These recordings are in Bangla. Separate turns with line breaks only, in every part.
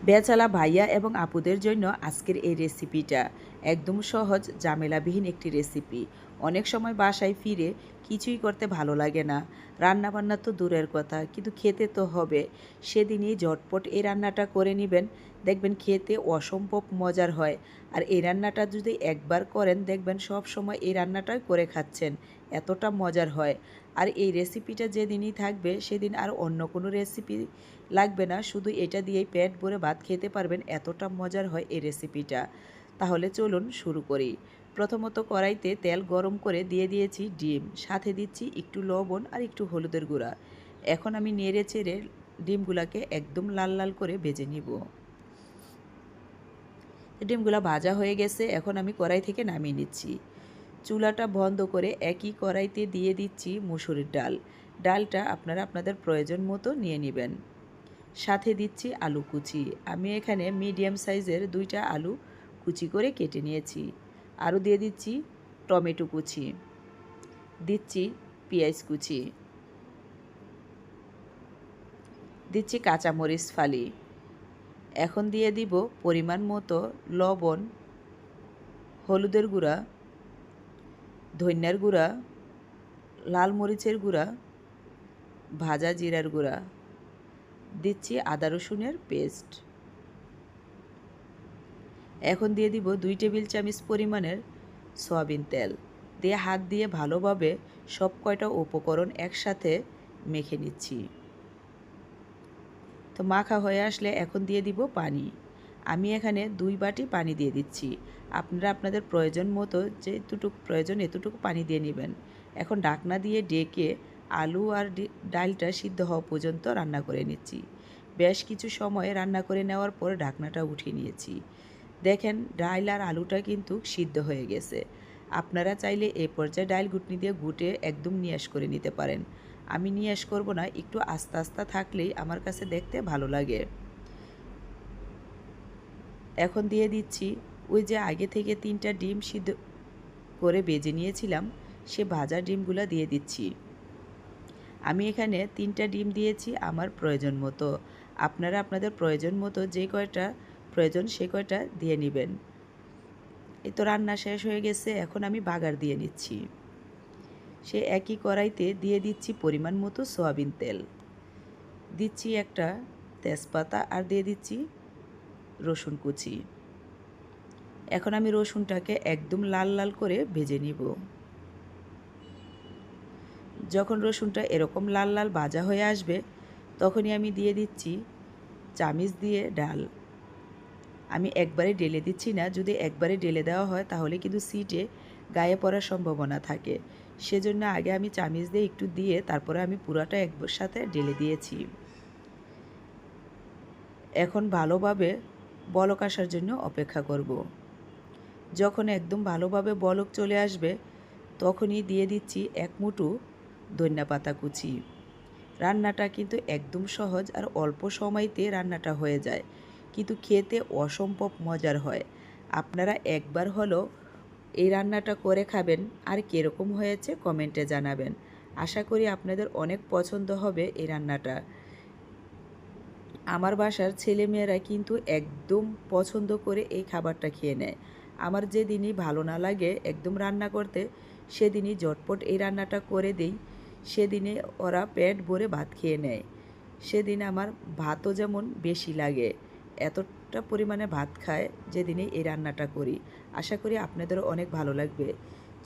বেচালা ভাইয়া এবং আপুদের জন্য আজকের এই রেসিপিটা একদম সহজ, ঝামেলাবিহীন একটি রেসিপি। অনেক সময় বাসায় ফিরে কিছুই করতে ভালো লাগে না, রান্নাবান্না তো দূরের কথা, কিন্তু খেতে তো হবে। সেদিনই ঝটপট এই রান্নাটা করে নেবেন, দেখবেন খেতে অসম্ভব মজার হয়। আর এই রান্নাটা যদি একবার করেন, দেখবেন সব সময় এই রান্নাটাই করে খাচ্ছেন, এতটা মজার হয়। আর এই রেসিপিটা যেদিনই থাকবে সেদিন আর অন্য কোনো রেসিপি লাগবে না, শুধু এটা দিয়েই পেট ভরে ভাত খেতে পারবেন, এতটা মজার হয় এই রেসিপিটা। তাহলে চলুন শুরু করি। প্রথমত কড়াইতে তেল গরম করে দিয়ে দিয়েছি ডিম, সাথে দিচ্ছি একটু লবণ আর একটু হলুদের গুঁড়া। এখন আমি নেড়ে চেড়ে ডিমগুলোকে একদম লাল লাল করে ভেজে নিব। ডিমগুলো ভাজা হয়ে গেছে, এখন আমি কড়াই থেকে নামিয়ে নিচ্ছি। চুলাটা বন্ধ করে একই কড়াইতে দিয়ে দিচ্ছি মুসুরির ডাল। ডালটা আপনারা আপনাদের প্রয়োজন মতো নিয়ে নেবেন। সাথে দিচ্ছি আলু কুচি। আমি এখানে মিডিয়াম সাইজের 2টা আলু কুচি করে কেটে নিয়েছি। আরও দিয়ে দিচ্ছি টমেটো কুচি, দিচ্ছি পেঁয়াজ কুচি, দিচ্ছি কাঁচামরিচ ফালি। এখন দিয়ে দিব পরিমাণ মতো লবণ, হলুদের গুঁড়া, ধনিয়ার গুঁড়া, লাল মরিচের গুঁড়া, ভাজা জিরার গুঁড়া, দিচ্ছি আদা রসুনের পেস্ট। এখন দিয়ে দিব 2 টেবিল চামচ পরিমাণের সয়াবিন তেল, দিয়ে হাত দিয়ে ভালোভাবে সব কয়টা উপকরণ একসাথে মেখে নিচ্ছি। তো মাখা হয়ে আসলে এখন দিয়ে দিব পানি। আমি এখানে 2 বাটি পানি দিয়ে দিচ্ছি। আপনারা আপনাদের প্রয়োজন মতো যেটুকু প্রয়োজন এতটুকু পানি দিয়ে নেবেন। এখন ঢাকনা দিয়ে ডেকে আলু আর ডালটা সিদ্ধ হওয়া পর্যন্ত রান্না করে নিচ্ছি। বেশ কিছু সময় রান্না করে নেওয়ার পর ঢাকনাটা উঠিয়ে নিয়েছি। দেখেন ডাল আর আলুটা কিন্তু সিদ্ধ হয়ে গেছে। আপনারা চাইলে এই পর্যায়ে ডাল ঘুটনি দিয়ে ঘুটে একদম নিয়াশ করে নিতে পারেন। আমি নিয়াশ করব না, একটু আস্তে আস্তে থাকলেই আমার কাছে দেখতে ভালো লাগে। এখন দিয়ে দিচ্ছি ওই যে আগে থেকে 3টা ডিম সিদ্ধ করে ভেজে নিয়েছিলাম, সে ভাজা ডিমগুলো দিয়ে দিচ্ছি। আমি এখানে 3টা ডিম দিয়েছি আমার প্রয়োজন মতো। আপনারা আপনাদের প্রয়োজন মতো যে কয়টা প্রয়োজন সে কয়টা দিয়ে নেবেন। এই তো রান্না শেষ হয়ে গেছে, এখন আমি বাগার দিয়ে নিচ্ছি। সে একই কড়াইতে দিয়ে দিচ্ছি পরিমাণ মতো সয়াবিন তেল, দিচ্ছি একটা তেজপাতা আর দিয়ে দিচ্ছি রসুন কুচি। এখন আমি রসুনটাকে একদম লাল লাল করে ভেজে নিব। যখন রসুনটা এরকম লাল লাল ভাজা হয়ে আসবে, তখনই আমি দিয়ে দিচ্ছি চামিচ দিয়ে ডাল। আমি একবারে ঢেলে দিচ্ছি না, যদি একবারে ঢেলে দেওয়া হয় তাহলে কিন্তু সিটে গায়ে পড়ার সম্ভাবনা থাকে। সেজন্য আগে আমি চামিচ দিয়ে একটু দিয়ে তারপরে আমি পুরাটা একসাথে ঢেলে দিয়েছি। এখন ভালোভাবে বলক আসার জন্য অপেক্ষা করব। যখন একদম ভালোভাবে বলক চলে আসবে, তখনই দিয়ে দিচ্ছি 1 মুঠো ধনিয়া পাতা কুচি। রান্নাটা কিন্তু একদম সহজ আর অল্প সময়তে রান্নাটা হয়ে যায়, কিন্তু খেতে অসম্ভব মজার হয়। আপনারা একবার হলেও এই রান্নাটা করে খাবেন, আর কীরকম হয়েছে কমেন্টে জানাবেন। আশা করি আপনাদের অনেক পছন্দ হবে এই রান্নাটা। আমার বাসার ছেলেমেয়েরা কিন্তু একদম পছন্দ করে এই খাবারটা খেয়ে নেয়। আমার যেদিনই ভালো না লাগে একদম রান্না করতে, সেদিনই ঝটপট এই রান্নাটা করে দিই, সেদিনে ওরা পেট ভরে ভাত খেয়ে নেয়। সেদিন আমার ভাতও যেমন বেশি লাগে, এতটা পরিমাণে ভাত খায় যেদিনে এই রান্নাটা করি। আশা করি আপনাদেরও অনেক ভালো লাগবে।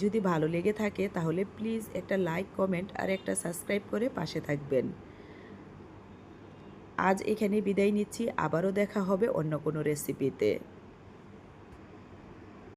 যদি ভালো লেগে থাকে তাহলে প্লিজ একটা লাইক, কমেন্ট আর একটা সাবস্ক্রাইব করে পাশে থাকবেন। আজ এখানে বিদায় নিচ্ছি, আবারও দেখা হবে অন্য কোনো রেসিপিতে।